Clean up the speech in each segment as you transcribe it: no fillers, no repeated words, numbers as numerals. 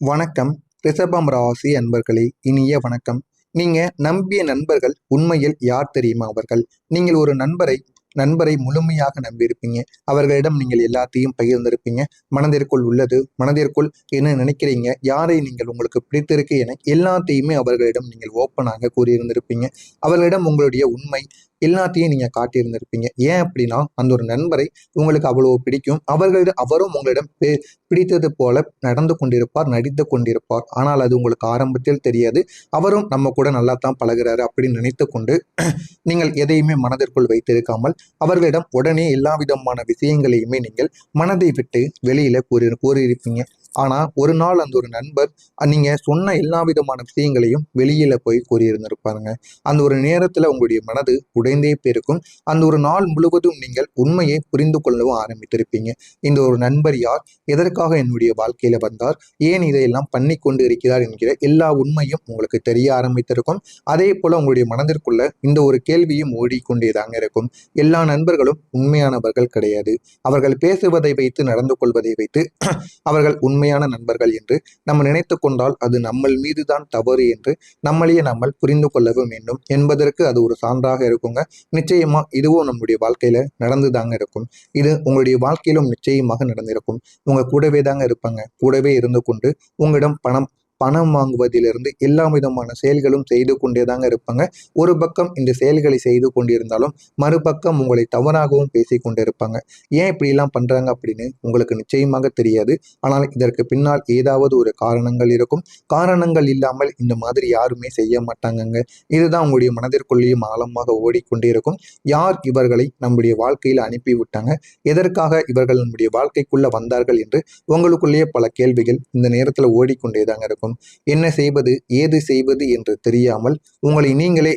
வணக்கம். ரிஷபம் ராசி அன்பர்களே, இனிய வணக்கம். நீங்க நம்பிய நண்பர்கள் உண்மையில் யார் தெரியுமா? நீங்கள் ஒரு நண்பரை முழுமையாக நம்பியிருப்பீங்க. அவர்களிடம் நீங்கள் எல்லாத்தையும் பகிர்ந்திருப்பீங்க. மனதிற்குள் உள்ளது, மனதிற்குள் என்ன நினைக்கிறீங்க, யாரை நீங்கள் உங்களுக்கு பிடித்திருக்கு என எல்லாத்தையுமே அவர்களிடம் நீங்கள் ஓப்பனாக கூறியிருந்திருப்பீங்க. அவர்களிடம் உங்களுடைய உண்மை எல்லாத்தையும் நீங்க காட்டியிருந்திருப்பீங்க. ஏன் அப்படின்னா, அந்த ஒரு நண்பரை உங்களுக்கு அவ்வளவு பிடிக்கும். அவரும் உங்களிடம் பிடித்தது போல நடந்து கொண்டிருப்பார், நடித்து கொண்டிருப்பார். ஆனால் அது உங்களுக்கு ஆரம்பத்தில் தெரியாது. அவரும் நம்ம கூட நல்லா தான் பழகுறாரு அப்படின்னு நினைத்து கொண்டு நீங்கள் எதையுமே மனதிற்குள் வைத்திருக்காமல் அவர்களிடம் உடனே எல்லா விதமான விஷயங்களையுமே நீங்கள் மனதை விட்டு வெளியில கூறியிருப்பீங்க. ஆனா ஒரு நாள் அந்த ஒரு நண்பர் நீங்க சொன்ன எல்லா விதமான விஷயங்களையும் வெளியில போய் கூறியிருந்திருப்பாருங்க. அந்த ஒரு நேரத்துல உங்களுடைய மனது உடைந்தே போயிருக்கும். அந்த ஒரு நாள் முழுவதும் நீங்கள் உண்மையை புரிந்து கொள்ளவும் ஆரம்பித்திருப்பீங்க. இந்த ஒரு நண்பர் யார், எதற்காக என்னுடைய வாழ்க்கையில வந்தார், ஏன் இதையெல்லாம் பண்ணி கொண்டு இருக்கிறார் என்கிற எல்லா உண்மையும் உங்களுக்கு தெரிய ஆரம்பித்திருக்கும். அதே போல உங்களுடைய மனதிற்குள்ள இந்த ஒரு கேள்வியும் ஓடிக்கொண்டேதாங்க இருக்கும். எல்லா நண்பர்களும் உண்மையானவர்கள் கிடையாது. அவர்கள் பேசுவதை வைத்து, நடந்து கொள்வதை வைத்து அவர்கள் உண்மையான நண்பர்கள் என்று நம்ம நினைத்து கொண்டால் அது நம்மள் மீதுதான் தவறு என்று நம்மளையே நம்ம புரிந்து கொள்ளவும் வேண்டும் என்பதற்கு அது ஒரு சான்றாக இருக்குங்க. நிச்சயமா இதுவும் நம்முடைய வாழ்க்கையில நடந்துதாங்க இருக்கும். இது உங்களுடைய வாழ்க்கையிலும் நிச்சயமாக நடந்திருக்கும். உங்க கூடவே தாங்க இருப்பாங்க. கூடவே இருந்து கொண்டு உங்களிடம் பணம் பணம் வாங்குவதிலிருந்து எல்லா விதமான செயல்களும் செய்து கொண்டேதாங்க இருப்பாங்க. ஒரு பக்கம் இந்த செயல்களை செய்து கொண்டிருந்தாலும் மறுபக்கம் உங்களை தவறாகவும் பேசி கொண்டிருப்பாங்க. ஏன் இப்படிலாம் பண்றாங்க அப்படின்னு உங்களுக்கு நிச்சயமாக தெரியாது. ஆனால் இதற்கு பின்னால் ஏதாவது ஒரு காரணங்கள் இருக்கும். காரணங்கள் இல்லாமல் இந்த மாதிரி யாருமே செய்ய மாட்டாங்கங்க. இதுதான் உங்களுடைய மனதிற்குள்ளேயும் ஆழமாக ஓடிக்கொண்டே இருக்கும். யார் இவர்களை நம்முடைய வாழ்க்கையில் அனுப்பி விட்டாங்க, எதற்காக இவர்கள் நம்முடைய வாழ்க்கைக்குள்ள வந்தார்கள் என்று உங்களுக்குள்ளேயே பல கேள்விகள் இந்த நேரத்தில் ஓடிக்கொண்டேதாங்க இருக்கும். என்ன செய்வது, ஏது செய்வது என்று தெரியாமல் உங்களை நீங்களே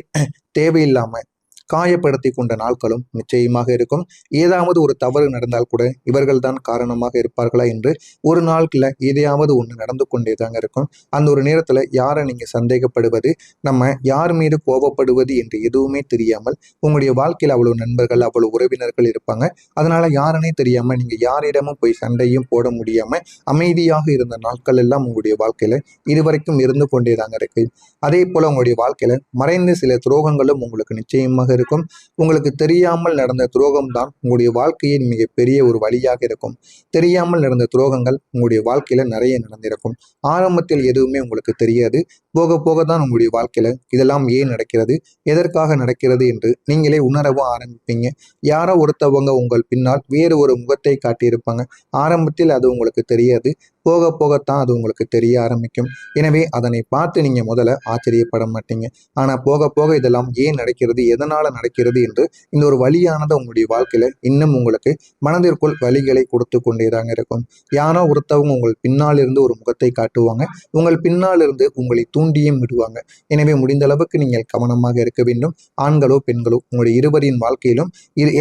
தேவையில்லாம காயப்படுத்தி கொண்ட நாட்களும் நிச்சயமாக இருக்கும். ஏதாவது ஒரு தவறு நடந்தால் கூட இவர்கள் தான் காரணமாக இருப்பார்களா என்று ஒரு நாட்கள எதையாவது ஒன்று நடந்து கொண்டே தாங்க இருக்கும். அந்த ஒரு நேரத்துல யாரை நீங்க சந்தேகப்படுவது, நம்ம யார் மீது கோபப்படுவது என்று எதுவுமே தெரியாமல் உங்களுடைய வாழ்க்கையில் அவ்வளவு நண்பர்கள், அவ்வளவு உறவினர்கள் இருப்பாங்க. அதனால யாருன்னே தெரியாம நீங்க யாரிடமும் போய் சண்டையும் போட முடியாம அமைதியாக இருந்த நாட்கள் எல்லாம் உங்களுடைய வாழ்க்கையில இதுவரைக்கும் இருந்து கொண்டே தாங்க இருக்கு. அதே போல உங்களுடைய வாழ்க்கையில மறைந்த சில துரோகங்களும் உங்களுக்கு நிச்சயமாக இருக்கும். உங்களுக்கு தெரியாமல் நடந்த துரோகம் தான் உங்களுடைய வாழ்க்கையின் மிகப்பெரிய ஒரு வழியாக இருக்கும். தெரியாமல் நடந்த துரோகங்கள் உங்களுடைய வாழ்க்கையில நிறைய நடந்திருக்கும். ஆரம்பத்தில் எதுவுமே உங்களுக்கு தெரியாது. போக போக தான் உங்களுடைய வாழ்க்கையில இதெல்லாம் ஏன் நடக்கிறது, எதற்காக நடக்கிறது என்று நீங்களே உணரவும் ஆரம்பிப்பீங்க. யாரோ ஒருத்தவங்க உங்கள் பின்னால் வேறு ஒரு முகத்தை காட்டியிருப்பாங்க. ஆரம்பத்தில் அது உங்களுக்கு தெரியாது. போக போகத்தான் அது உங்களுக்கு தெரிய ஆரம்பிக்கும். எனவே அதனை பார்த்து நீங்க முதல்ல ஆச்சரியப்பட மாட்டீங்க. ஆனா போக போக இதெல்லாம் ஏன் நடக்கிறது, எதனால நடக்கிறது என்று இந்த ஒரு வழியானது உங்களுடைய வாழ்க்கையில இன்னும் உங்களுக்கு மனதிற்குள் வழிகளை கொடுத்து கொண்டேதாங்க இருக்கும். யாரோ ஒருத்தவங்க உங்கள் பின்னால் இருந்து ஒரு முகத்தை காட்டுவாங்க. உங்கள் பின்னால் இருந்து உங்களை தூண்டியும் விடுவாங்க. எனவே முடிந்த அளவுக்கு நீங்கள் கவனமாக இருக்க வேண்டும். ஆண்களோ பெண்களோ உங்களுடைய இருவரின் வாழ்க்கையிலும்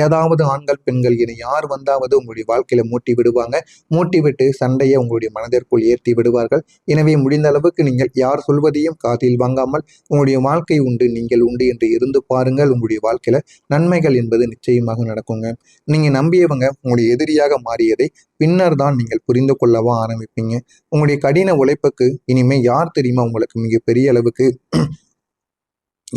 ஏதாவது ஆண்கள் பெண்கள் என யார் வந்தாவது உங்களுடைய வாழ்க்கையில மூட்டி விடுவாங்க. மூட்டி விட்டு சண்டையை உங்களுடைய மனதிற்குள் ஏற்றி விடுவார்கள். எனவே முடிந்த அளவுக்கு நீங்கள் யார் சொல்வதையும் காதில் வாங்காமல் உங்களுடைய வாழ்க்கை உண்டு, நீங்கள் உண்டு என்று இருந்து பாருங்கள். உங்களுடைய வாழ்க்கையில நன்மைகள் என்பது நிச்சயமாக நடக்குங்க. நீங்க நம்பியவங்க உங்களுடைய எதிரியாக மாறியதை பின்னர் தான் நீங்கள் புரிந்து கொள்ளவா ஆரம்பிப்பீங்க. உங்களுடைய கடின உழைப்புக்கு இனிமே யார் தெரியுமா உங்களுக்கு மிகப்பெரிய அளவுக்கு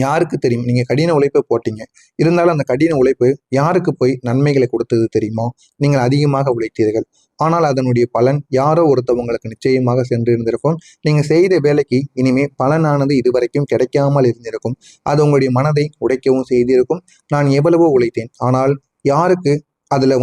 யாருக்கு தெரியும்? நீங்க கடின உழைப்பை போட்டீங்க. இருந்தாலும் அந்த கடின உழைப்பு யாருக்கு போய் நன்மைகளை கொடுத்தது தெரியுமா? நீங்கள் அதிகமாக உழைத்தீர்கள். ஆனால் அதனுடைய பலன் யாரோ ஒருத்தவங்களுக்கு நிச்சயமாக சென்றிருந்திருக்கும். நீங்க செய்த வேலைக்கு இனிமே பலனானது இதுவரைக்கும் கிடைக்காமல் இருந்திருக்கும். அது உங்களுடைய மனதை உடைக்கவும் செய்திருக்கும். நான் எவ்வளவோ உழைத்தேன், ஆனால் யாருக்கு அதுல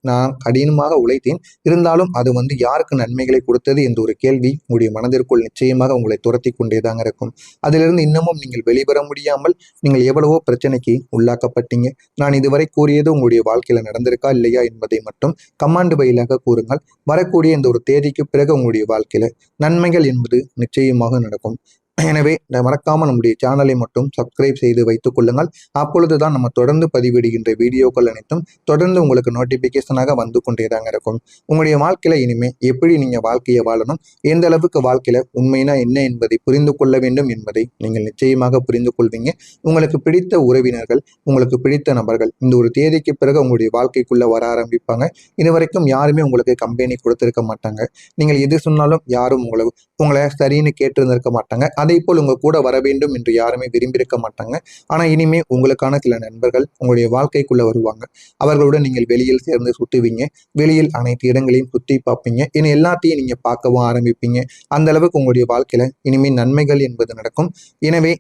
நான் கடினமாக உழைத்தேன், இருந்தாலும் அது யாருக்கு நன்மைகளை கொடுத்தது என்ற ஒரு கேள்வி உங்களுடைய மனதிற்குள் நிச்சயமாக உங்களை துரத்தி கொண்டேதாங்க இருக்கும். அதிலிருந்து இன்னமும் நீங்கள் வெளிவர முடியாமல் நீங்கள் எவ்வளவோ பிரச்சனைக்கு உள்ளாக்கப்பட்டீங்க. நான் இதுவரை கூறியது உங்களுடைய வாழ்க்கையில நடந்திருக்கா இல்லையா என்பதை மட்டும் கமாண்ட் வழியாக கூறுங்கள். வரக்கூடிய இந்த ஒரு தேதிக்கு பிறகு உங்களுடைய வாழ்க்கையில நன்மைகள் என்பது நிச்சயமாக நடக்கும். எனவே மறக்காமல் நம்முடைய சேனலை மட்டும் சப்ஸ்கிரைப் செய்து வைத்துக் கொள்ளுங்கள். அப்பொழுதுதான் நம்ம தொடர்ந்து பதிவிடுகின்ற வீடியோக்கள் அனைத்தும் தொடர்ந்து உங்களுக்கு நோட்டிபிகேஷனாக வந்து கொண்டேதாங்க இருக்கும். உங்களுடைய வாழ்க்கையில இனிமே எப்படி நீங்க வாழ்க்கையை வாழணும், எந்த அளவுக்கு வாழ்க்கையில உண்மைனா என்ன என்பதை புரிந்து கொள்ள வேண்டும் என்பதை நீங்கள் நிச்சயமாக புரிந்து கொள்வீங்க. உங்களுக்கு பிடித்த உறவினர்கள், உங்களுக்கு பிடித்த நபர்கள் இந்த ஒரு தேதிக்கு பிறகு உங்களுடைய வாழ்க்கைக்குள்ள வர ஆரம்பிப்பாங்க. இதுவரைக்கும் யாருமே உங்களுக்கு கம்பெனி கொடுத்திருக்க மாட்டாங்க. நீங்கள் எது சொன்னாலும் யாரும் உங்களை சரின்னு கேட்டிருந்திருக்க மாட்டாங்க. அதே போல் உங்க கூட வர வேண்டும் என்று யாருமே விரும்பியிருக்க மாட்டாங்க. ஆனா இனிமே உங்களுக்கான சில நண்பர்கள் உங்களுடைய வாழ்க்கைக்குள்ள வருவாங்க. அவர்களுடன் நீங்கள் வெளியில் சேர்ந்து சுத்துவீங்க. வெளியில் அனைத்து இடங்களையும் சுத்தி பார்ப்பீங்க. இனி எல்லாத்தையும் நீங்க பார்க்கவும் ஆரம்பிப்பீங்க. அந்த அளவுக்கு உங்களுடைய வாழ்க்கையில இனிமே நன்மைகள் என்பது நடக்கும். எனவே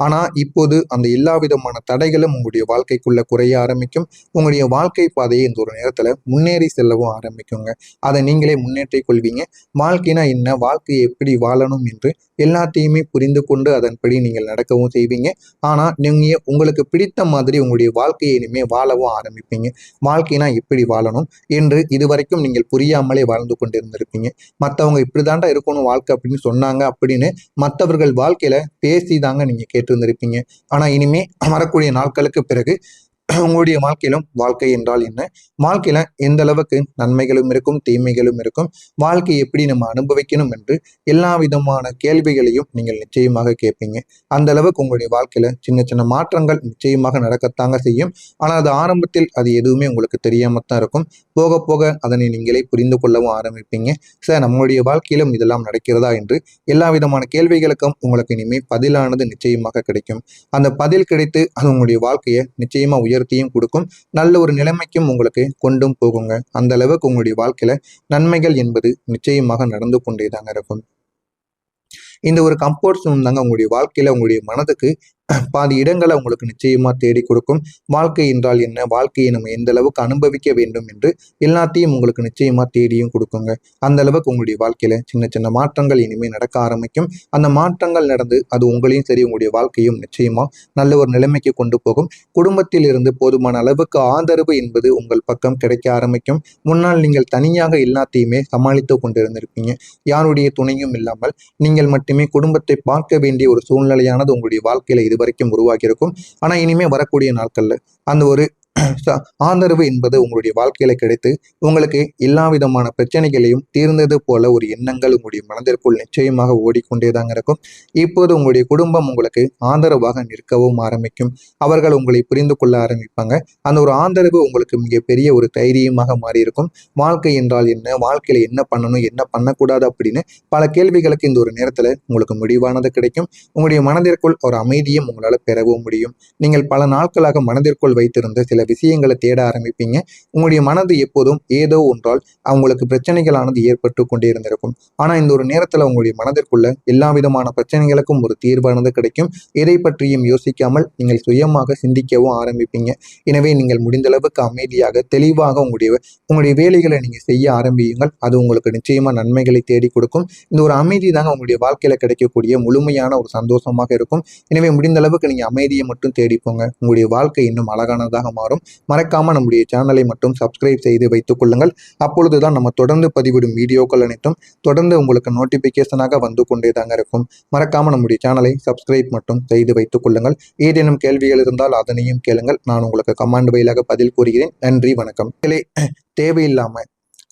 ஆனா இப்போது அந்த எல்லா விதமான தடைகளும் உங்களுடைய வாழ்க்கைக்குள்ள குறைய ஆரம்பிக்கும். உங்களுடைய வாழ்க்கை பாதையை இந்த ஒரு நேரத்துல முன்னேறி செல்லவும் ஆரம்பிக்குங்க. அதை நீங்களே முன்னேற்றிக் கொள்வீங்க. வாழ்க்கைனா என்ன, வாழ்க்கையை எப்படி வாழணும் என்று எல்லாத்தையுமே புரிந்து கொண்டு அதன்படி நீங்கள் நடக்கவும் செய்வீங்க. ஆனா நீங்க உங்களுக்கு பிடித்த மாதிரி உங்களுடைய வாழ்க்கையை இனிமே வாழவும் ஆரம்பிப்பீங்க. வாழ்க்கைனா எப்படி வாழணும் என்று இதுவரைக்கும் நீங்கள் புரியாமலே வாழ்ந்து கொண்டிருந்திருப்பீங்க. மற்றவங்க இப்படிதாண்டா இருக்கணும் வாழ்க்கை அப்படின்னு சொன்னாங்க அப்படின்னு மற்றவர்கள் வாழ்க்கையில பேசிதாங்க நீங்க கேட்டிருந்திருப்பீங்க. ஆனா இனிமே வரக்கூடிய நாட்களுக்கு பிறகு உங்களுடைய வாழ்க்கையிலும் வாழ்க்கை என்றால் என்ன, வாழ்க்கையில எந்த அளவுக்கு நன்மைகளும் இருக்கும், தீமைகளும் இருக்கும், வாழ்க்கையை எப்படி நம்ம அனுபவிக்கணும் என்று எல்லா விதமான கேள்விகளையும் நீங்கள் நிச்சயமாக கேட்பீங்க. அந்த அளவுக்கு உங்களுடைய வாழ்க்கையில சின்ன சின்ன மாற்றங்கள் நிச்சயமாக நடக்கத்தாங்க செய்யும். ஆனால் அது ஆரம்பத்தில் அது எதுவுமே உங்களுக்கு தெரியாமத்தான் இருக்கும். போக போக அதனை நீங்களே புரிந்து கொள்ளவும் ஆரம்பிப்பீங்க. சார் நம்மளுடைய வாழ்க்கையிலும் இதெல்லாம் நடக்கிறதா என்று எல்லா விதமான கேள்விகளுக்கும் உங்களுக்கு இனிமேல் பதிலானது நிச்சயமாக கிடைக்கும். அந்த பதில் கிடைத்து அது உங்களுடைய வாழ்க்கையை நிச்சயமா உயர்த்தியும் கொடுக்கும். நல்ல ஒரு நிலைமைக்கும் உங்களுக்கு கொண்டும் போகுங்க. அந்த அளவுக்கு உங்களுடைய வாழ்க்கையில நன்மைகள் என்பது நிச்சயமாக நடந்து கொண்டேதாங்க இருக்கும். இந்த ஒரு கம்ஃபர்ட் ஜோன் தாங்க உங்களுடைய வாழ்க்கையில உங்களுடைய மனதுக்கு பாதி இடங்களை உங்களுக்கு நிச்சயமா தேடி கொடுக்கும். வாழ்க்கை என்றால் என்ன, வாழ்க்கையை நம்ம எந்த அளவுக்கு அனுபவிக்க வேண்டும் என்று எல்லாத்தையும் உங்களுக்கு நிச்சயமா தேடியும் கொடுக்குங்க. அந்த அளவுக்கு உங்களுடைய வாழ்க்கையில சின்ன சின்ன மாற்றங்கள் இனிமேல் நடக்க ஆரம்பிக்கும். அந்த மாற்றங்கள் நடந்து அது உங்களையும் சரி உங்களுடைய வாழ்க்கையும் நிச்சயமா நல்ல ஒரு நிலைமைக்கு கொண்டு போகும். குடும்பத்தில் இருந்து போதுமான அளவுக்கு ஆதரவு என்பது உங்கள் பக்கம் கிடைக்க ஆரம்பிக்கும். முன்னால் நீங்கள் தனியாக எல்லாத்தையுமே சமாளித்து கொண்டிருந்திருப்பீங்க. யாருடைய துணையும் இல்லாமல் நீங்கள் மட்டுமே குடும்பத்தை பார்க்க வேண்டிய ஒரு சூழ்நிலையானது உங்களுடைய வாழ்க்கையில இதுவரைக்கும் உருவாகி இருக்கும். ஆனா இனிமே வரக்கூடிய நாட்கள்ல அந்த ஒரு ஆதரவு என்பது உங்களுடைய வாழ்க்கையில கிடைத்து உங்களுக்கு எல்லா விதமான பிரச்சனைகளையும் தீர்ந்தது போல ஒரு எண்ணங்கள் உங்களுடைய மனதிற்குள் நிச்சயமாக ஓடிக்கொண்டேதாங்க இருக்கும். இப்போது உங்களுடைய குடும்பம் உங்களுக்கு ஆதரவாக நிற்கவும் ஆரம்பிக்கும். அவர்கள் உங்களை புரிந்து கொள்ள ஆரம்பிப்பாங்க. அந்த ஒரு ஆதரவு உங்களுக்கு மிகப்பெரிய ஒரு தைரியமாக மாறி இருக்கும். வாழ்க்கை என்றால் என்ன, வாழ்க்கையில என்ன பண்ணணும், என்ன பண்ணக்கூடாது அப்படின்னு பல கேள்விகளுக்கு இந்த ஒரு நேரத்துல உங்களுக்கு முடிவானது கிடைக்கும். உங்களுடைய மனதிற்குள் ஒரு அமைதியும் உங்களால் பெறவும் முடியும். நீங்கள் பல நாட்களாக மனதிற்குள் வைத்திருந்த சில விஷயங்களை தேட ஆரம்பிப்பீங்க. உங்களுடைய மனது எப்போதும் ஏதோ ஒன்றால் அவங்களுக்கு பிரச்சனைகளானது ஏற்பட்டு கொண்டே இருந்திருக்கும். ஆனா இந்த ஒரு நேரத்துல உங்களுடைய மனதிற்குள்ள எல்லா விதமான பிரச்சனைகளுக்கும் ஒரு தீர்வானது கிடைக்கும். எதை பற்றியும் யோசிக்காமல் நீங்கள் சுயமாக சிந்திக்கவும் ஆரம்பிப்பீங்க. எனவே நீங்கள் முடிந்த அளவுக்கு அமைதியாக தெளிவாக உங்களுடைய வேலைகளை நீங்க செய்ய ஆரம்பியுங்கள். அது உங்களுக்கு நிச்சயமா நன்மைகளை தேடி கொடுக்கும். இந்த ஒரு அமைதி தாங்க உங்களுடைய வாழ்க்கையில கிடைக்கக்கூடிய முழுமையான ஒரு சந்தோஷமாக இருக்கும். எனவே முடிந்த அளவுக்கு நீங்க அமைதியை மட்டும் தேடிப்போங்க. உங்களுடைய வாழ்க்கை இன்னும் அழகானதாக மாறும். மறக்காம நம்முடைய சேனலை மட்டும் சப்ஸ்கிரைப் செய்து வைத்துக் கொள்ளுங்கள். அப்பொழுதுதான் நம்ம தொடர்ந்து பதிவிடும் வீடியோக்கள் அனைத்தும் தொடர்ந்து உங்களுக்கு நோட்டிபிகேஷனாக வந்து கொண்டேதாங்க இருக்கும். மறக்காம நம்முடைய சேனலை சப்ஸ்கிரைப் மட்டும் செய்து வைத்துக் கொள்ளுங்கள். ஏதேனும் கேள்விகள் இருந்தால் அதனையும் கேளுங்கள். நான் உங்களுக்கு கமெண்ட் வாயிலாக பதில் கூறுகிறேன். நன்றி, வணக்கம். தேவையில்லாம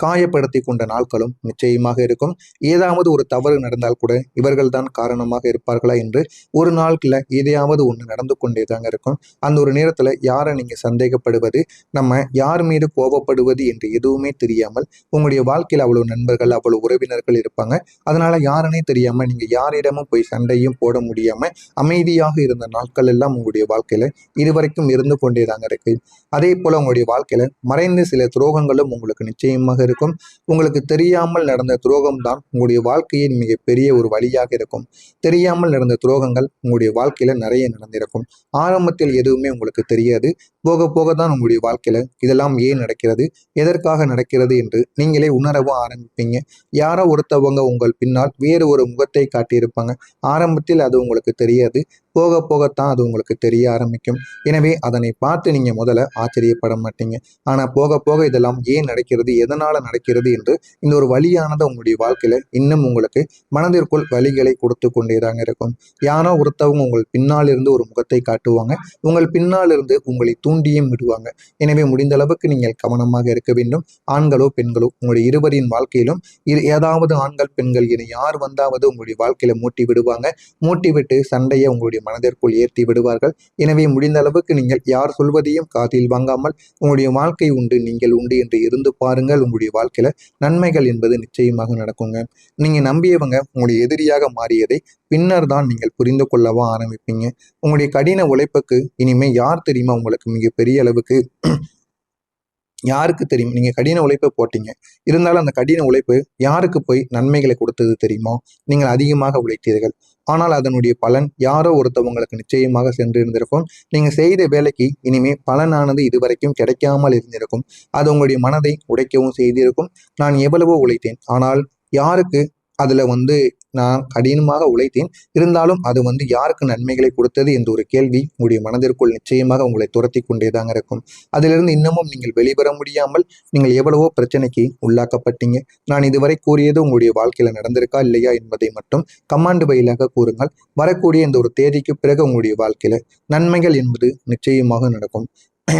காயப்படுத்தி கொண்ட நாட்களும் நிச்சயமாக இருக்கும். ஏதாவது ஒரு தவறு நடந்தால் கூட இவர்கள் தான் காரணமாக இருப்பார்களா என்று ஒரு நாட்கள்ல எதையாவது ஒன்று நடந்து கொண்டே தாங்க இருக்கும். அந்த ஒரு நேரத்துல யாரை நீங்க சந்தேகப்படுவது, நம்ம யார் மீது கோபப்படுவது என்று எதுவுமே தெரியாமல் உங்களுடைய வாழ்க்கையில் அவ்வளவு நண்பர்கள், அவ்வளவு உறவினர்கள் இருப்பாங்க. அதனால யாருன்னே தெரியாம நீங்க யாரிடமும் போய் சண்டையும் போட முடியாம அமைதியாக இருந்த நாட்கள் எல்லாம் உங்களுடைய வாழ்க்கையில இதுவரைக்கும் இருந்து கொண்டே தாங்க இருக்கு. அதே போல உங்களுடைய வாழ்க்கையில மறைந்து சில துரோகங்களும் உங்களுக்கு நிச்சயமாக இருக்கும். உங்களுக்கு தெரியாமல் நடந்த துரோகம் தான் உங்களுடைய வாழ்க்கையின் மிகப்பெரிய ஒரு வழியாக இருக்கும். தெரியாமல் நடந்த துரோகங்கள் உங்களுடைய வாழ்க்கையில நிறைய நடந்திருக்கும். ஆரம்பத்தில் எதுவுமே உங்களுக்கு தெரியாது. போக போக தான் உங்களுடைய வாழ்க்கையில இதெல்லாம் ஏன் நடக்கிறது, எதற்காக நடக்கிறது என்று நீங்களே உணரவும் ஆரம்பிப்பீங்க. யாரோ ஒருத்தவங்க உங்கள் பின்னால் வேறு ஒரு முகத்தை காட்டியிருப்பாங்க. ஆரம்பத்தில் அது உங்களுக்கு தெரியாது. போக போகத்தான் அது உங்களுக்கு தெரிய ஆரம்பிக்கும். எனவே அதனை பார்த்து நீங்க முதல்ல ஆச்சரியப்பட மாட்டீங்க. ஆனா போக போக இதெல்லாம் ஏன் நடக்கிறது, எதனால நடக்கிறது என்று இந்த ஒரு வழியானது உங்களுடைய வாழ்க்கையில இன்னும் உங்களுக்கு மனதிற்குள் வலிகளை கொடுத்து கொண்டேதாங்க இருக்கும். யாரோ ஒருத்தவங்க உங்கள் பின்னால் இருந்து ஒரு முகத்தை காட்டுவாங்க, உங்கள் பின்னால் இருந்து உங்களை தூண்டியும் விடுவாங்க. எனவே முடிந்த அளவுக்கு நீங்கள் கவனமாக இருக்க வேண்டும். ஆண்களோ பெண்களோ உங்களுடைய இருவரின் வாழ்க்கையிலும் ஏதாவது ஆண்கள் பெண்கள் என யார் வந்தாவது உங்களுடைய வாழ்க்கையில மூட்டி விடுவாங்க. மூட்டி விட்டு சண்டையை உங்களுடைய மனதிற்குள் ஏற்றி விடுவார்கள். எனவே முடிந்த அளவுக்கு நீங்கள் யார் சொல்வதையும் காதில் வாங்காமல் உங்களுடைய வாழ்க்கை உண்டு, நீங்கள் உண்டு என்று இருந்து பாருங்கள். உங்களுடைய வாழ்க்கையில நன்மைகள் என்பது நிச்சயமாக நடக்குங்க. நீங்க நம்பியவங்க உங்களுடைய எதிரியாக மாறியதை பின்னர் தான் நீங்கள் புரிந்து கொள்ளவா ஆரம்பிப்பீங்க. உங்களுடைய கடின உழைப்புக்கு இனிமே யார் தெரியுமா உங்களுக்கு மிகப்பெரிய அளவுக்கு யாருக்கு தெரியும்? நீங்க கடின உழைப்பை போட்டீங்க, இருந்தாலும் அந்த கடின உழைப்பு யாருக்கு போய் நன்மைகளை கொடுத்தது தெரியுமா? நீங்கள் அதிகமாக உழைத்தீர்கள், ஆனால் அதனுடைய பலன் யாரோ ஒருத்தவங்களுக்கு நிச்சயமாக சென்றிருந்திருக்கும். நீங்க செய்த வேலைக்கு இனிமே பலனானது இதுவரைக்கும் கிடைக்காமல் இருந்திருக்கும். அது உங்களுடைய மனதை உடைக்கவும் செய்திருக்கும். நான் எவ்வளவோ உழைத்தேன், ஆனால் யாருக்கு அதுல நான் கடினமாக உழைத்தேன், இருந்தாலும் அது யாருக்கு நன்மைகளை கொடுத்தது என்ற ஒரு கேள்வி உங்களுடைய மனதிற்குள் நிச்சயமாக உங்களை துரத்தி கொண்டேதாங்க இருக்கும். அதிலிருந்து இன்னமும் நீங்கள் வெளிவர முடியாமல் நீங்கள் எவ்வளவோ பிரச்சனைக்கு உள்ளாக்கப்பட்டீங்க. நான் இதுவரை கூறியது உங்களுடைய வாழ்க்கையில நடந்திருக்கா இல்லையா என்பதை மட்டும் கமாண்ட் வழியாக கூறுங்கள். வரக்கூடிய இந்த ஒரு தேதிக்கு பிறகு உங்களுடைய வாழ்க்கையில நன்மைகள் என்பது நிச்சயமாக நடக்கும்.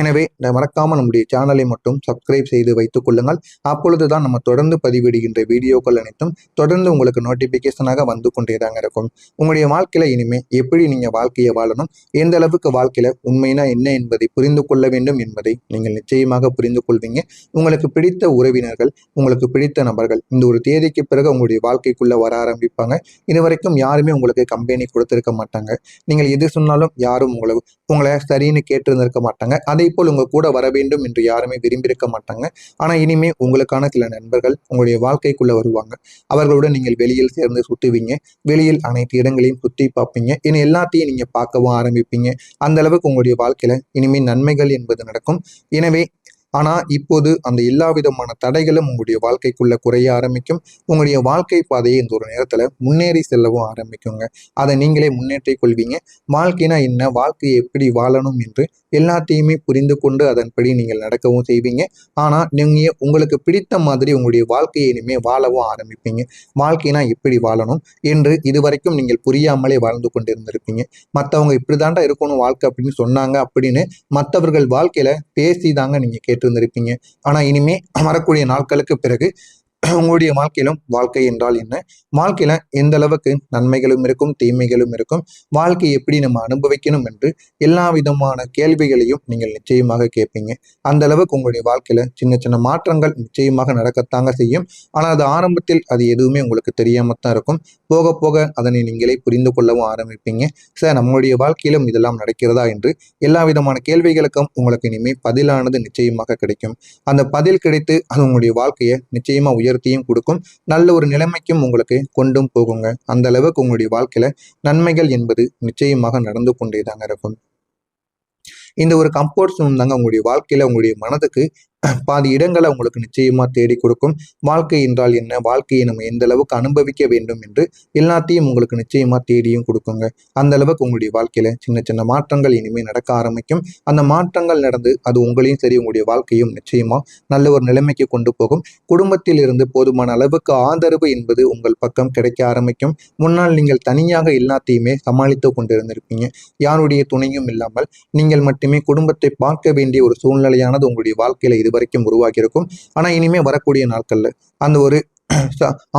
எனவே மறக்காம நம்முடைய சேனலை மட்டும் சப்ஸ்கிரைப் செய்து வைத்துக் கொள்ளுங்கள். அப்பொழுதுதான் நம்ம தொடர்ந்து பதிவிடுகின்ற வீடியோக்கள் அனைத்தும் தொடர்ந்து உங்களுக்கு நோட்டிபிகேஷனாக வந்து கொண்டேதாங்க இருக்கும். உங்களுடைய வாழ்க்கையில இனிமே எப்படி நீங்க வாழ்க்கையை வாழணும், எந்த அளவுக்கு வாழ்க்கையில உண்மைனா என்ன என்பதை புரிந்து கொள்ள வேண்டும் என்பதை நீங்கள் நிச்சயமாக புரிந்து கொள்வீங்க. உங்களுக்கு பிடித்த உறவினர்கள், உங்களுக்கு பிடித்த நபர்கள் இந்த ஒரு தேதிக்கு பிறகு உங்களுடைய வாழ்க்கைக்குள்ள வர ஆரம்பிப்பாங்க. இதுவரைக்கும் யாருமே உங்களுக்கு கம்பெனி கொடுத்திருக்க மாட்டாங்க. நீங்கள் எது சொன்னாலும் யாரும் உங்களை சரின்னு கேட்டிருந்திருக்க மாட்டாங்க. அதே போல் உங்க கூட வர வேண்டும் என்று யாருமே விரும்பியிருக்க மாட்டாங்க. ஆனா இனிமே உங்களுக்கான சில நண்பர்கள் உங்களுடைய வாழ்க்கைக்குள்ள வருவாங்க. அவர்களுடன் நீங்கள் வெளியில் சேர்ந்து சுத்துவீங்க, வெளியில் அனைத்து இடங்களையும் சுத்தி பார்ப்பீங்க, இனி எல்லாத்தையும் நீங்க பார்க்கவும் ஆரம்பிப்பீங்க. அந்த அளவுக்கு உங்களுடைய வாழ்க்கையில இனிமே நன்மைகள் என்பது நடக்கும். எனவே ஆனா இப்போது அந்த எல்லா விதமான தடைகளும் உங்களுடைய வாழ்க்கைக்குள்ள குறைய ஆரம்பிக்கும். உங்களுடைய வாழ்க்கை பாதையை இந்த ஒரு நேரத்துல முன்னேறி செல்லவும் ஆரம்பிக்குங்க. அதை நீங்களே முன்னேற்றிக் கொள்வீங்க. வாழ்க்கைனா என்ன, வாழ்க்கையை எப்படி வாழணும் என்று எல்லாத்தையுமே புரிந்து கொண்டு அதன்படி நீங்கள் நடக்கவும் செய்வீங்க. ஆனா நீங்க உங்களுக்கு பிடித்த மாதிரி உங்களுடைய வாழ்க்கையை இனிமே வாழவும் ஆரம்பிப்பீங்க. வாழ்க்கைனா எப்படி வாழணும் என்று இதுவரைக்கும் நீங்கள் புரியாமலே வாழ்ந்து கொண்டிருந்திருப்பீங்க. மற்றவங்க இப்படிதாண்டா இருக்கணும் வாழ்க்கை அப்படின்னு சொன்னாங்க அப்படின்னு மற்றவர்கள் வாழ்க்கையில பேசிதாங்க நீங்க கேட்டிருந்திருப்பீங்க. ஆனா இனிமே வரக்கூடிய நாட்களுக்கு பிறகு உங்களுடைய வாழ்க்கையிலும் வாழ்க்கை என்றால் என்ன, வாழ்க்கையில எந்த அளவுக்கு நன்மைகளும் இருக்கும், தீமைகளும் இருக்கும், வாழ்க்கை எப்படி நம்ம அனுபவிக்கணும் என்று எல்லா விதமான கேள்விகளையும் நீங்கள் நிச்சயமாக கேட்பீங்க. அந்த அளவுக்கு உங்களுடைய வாழ்க்கையில சின்ன சின்ன மாற்றங்கள் நிச்சயமாக நடக்கத்தாங்க செய்யும். ஆனால் அது ஆரம்பத்தில் அது எதுவுமே உங்களுக்கு தெரியாமத்தான் இருக்கும். போக போக அதனை நீங்களே புரிந்து கொள்ளவும் ஆரம்பிப்பீங்க. சார் நம்மளுடைய வாழ்க்கையிலும் இதெல்லாம் நடக்கிறதா என்று எல்லா விதமான கேள்விகளுக்கும் உங்களுக்கு இனிமேல் பதிலானது நிச்சயமாக கிடைக்கும். அந்த பதில் கிடைத்து அது உங்களுடைய வாழ்க்கையை நிச்சயமா உயர்த்தியும் கொடுக்கும், நல்ல ஒரு நிலைமைக்கும் உங்களுக்கு கொண்டும் போகுங்க. அந்த அளவுக்கு உங்களுடைய வாழ்க்கையில நன்மைகள் என்பது நிச்சயமாக நடந்து கொண்டேதாங்க இருக்கும். இந்த ஒரு கம்ஃபர்ட் ஜோன் தாங்க உங்களுடைய வாழ்க்கையில உங்களுடைய மனதுக்கு பாதி இடங்களை உங்களுக்கு நிச்சயமா தேடி கொடுக்கும். வாழ்க்கை என்றால் என்ன, வாழ்க்கையை நம்ம எந்த அளவுக்கு அனுபவிக்க வேண்டும் என்று எல்லாத்தையும் உங்களுக்கு நிச்சயமா தேடியும் கொடுக்குங்க. அந்த அளவுக்கு உங்களுடைய வாழ்க்கையில சின்ன சின்ன மாற்றங்கள் இனிமேல் நடக்க ஆரம்பிக்கும். அந்த மாற்றங்கள் நடந்து அது உங்களையும் சரி உங்களுடைய வாழ்க்கையும் நிச்சயமா நல்ல ஒரு நிலைமைக்கு கொண்டு போகும். குடும்பத்தில் இருந்து போதுமான அளவுக்கு ஆதரவு என்பது உங்கள் பக்கம் கிடைக்க ஆரம்பிக்கும். முன்னால் நீங்கள் தனியாக எல்லாத்தையுமே சமாளித்து கொண்டிருந்திருப்பீங்க. யாருடைய துணையும் இல்லாமல் நீங்கள் மட்டுமே குடும்பத்தை பார்க்க வேண்டிய ஒரு சூழ்நிலையானது உங்களுடைய வாழ்க்கையில வரைக்கும் உருவாக்கி இருக்கும். ஆனா இனிமே வரக்கூடிய நாட்கள்ல அந்த ஒரு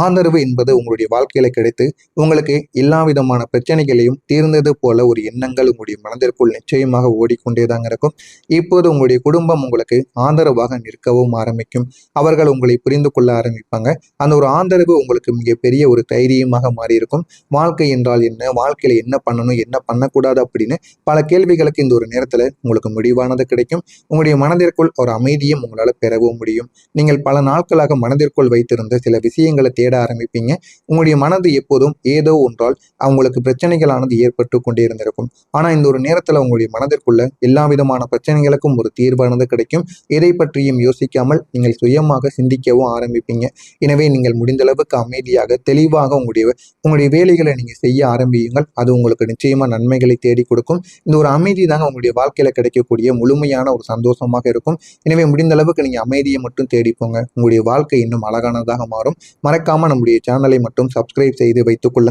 ஆதரவு என்பது உங்களுடைய வாழ்க்கையில கிடைத்து உங்களுக்கு எல்லா விதமான பிரச்சனைகளையும் தீர்ந்தது போல ஒரு எண்ணங்கள் உங்களுடைய மனதிற்குள் நிச்சயமாக ஓடிக்கொண்டேதாங்க இருக்கும். இப்போது உங்களுடைய குடும்பம் உங்களுக்கு ஆதரவாக நிற்கவும் ஆரம்பிக்கும். அவர்கள் உங்களை புரிந்து கொள்ள ஆரம்பிப்பாங்க. அந்த ஒரு ஆதரவு உங்களுக்கு மிகப்பெரிய ஒரு தைரியமாக மாறி இருக்கும். வாழ்க்கை என்றால் என்ன, வாழ்க்கையில என்ன பண்ணணும் என்ன பண்ணக்கூடாது அப்படின்னு பல கேள்விகளுக்கு இந்த ஒரு நேரத்துல உங்களுக்கு முடிவானது கிடைக்கும். உங்களுடைய மனதிற்குள் ஒரு அமைதியும் உங்களால பெறவும் முடியும். நீங்கள் பல நாட்களாக மனதிற்குள் வைத்திருந்த சில விஷயங்களை தேட ஆரம்பிப்பீங்க. உங்களுடைய மனது எப்போதும் ஏதோ ஒன்றால் அவங்களுக்கு பிரச்சனைகளானது ஏற்பட்டு கொண்டே இருந்திருக்கும். ஆனா இந்த ஒரு நேரத்துல உங்களுடைய மனதிற்குள்ள எல்லா விதமான பிரச்சனைகளுக்கும் ஒரு தீர்வானது கிடைக்கும். எதை பற்றியும் யோசிக்காமல் நீங்கள் சுயமாக சிந்திக்கவும் ஆரம்பிப்பீங்க. எனவே நீங்கள் முடிந்த அளவுக்கு அமைதியாக தெளிவாக உங்களுடைய வேலைகளை நீங்க செய்ய ஆரம்பியுங்கள். அது உங்களுக்கு நிச்சயமா நன்மைகளை தேடி கொடுக்கும். இந்த ஒரு அமைதி தாங்க உங்களுடைய வாழ்க்கையில கிடைக்கக்கூடிய முழுமையான ஒரு சந்தோஷமாக இருக்கும். எனவே முடிந்த அளவுக்கு நீங்க அமைதியை மட்டும் தேடிப்போங்க. உங்களுடைய வாழ்க்கை இன்னும் அழகானதாக மாறும். மறக்காம நம்முடைய சேனலை மட்டும் சப்ஸ்கிரைப் செய்து வைத்துக் கொள்ளுங்கள்.